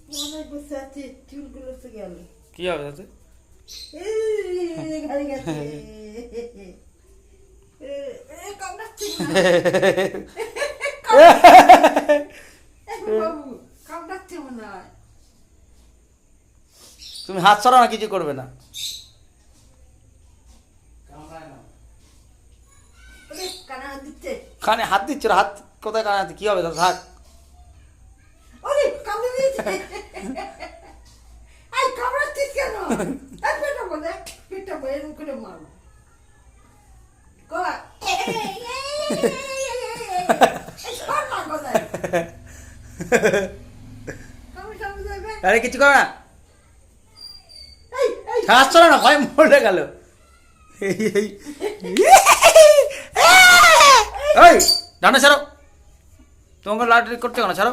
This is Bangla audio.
অনেক বসে আছে, চুলগুলো তো গেল। কি হবে তাতে? এই ঘাড়ে গেছে। কামড়াচ্ছে মনে হয়। বাবু কামড়াচ্ছে মনে হয়। তুমি হাত ছড়াও না, কিছু করবে না। ওরে, কানে হাত দিচ্ছে। কানে হাত দিচ্ছ? হাত কোথায়? কানে হাত কি হবে তাতে? থাক। ওরে, কামড়ে দিয়েছে। এই কামড়াচ্ছিস কেন? এই পেটা বলে, পেটা বলে এরকম করে মারো। কয়, এই সর না কোথায়? কামড়ে দেবে। আরে কিছু করবে না, এই, এই, হাত ছড়াও না, ভয় মরে গেল। ওই ডানা ছাড়ো, তোমাকে লাইট করতে কেন? ছাড়ো।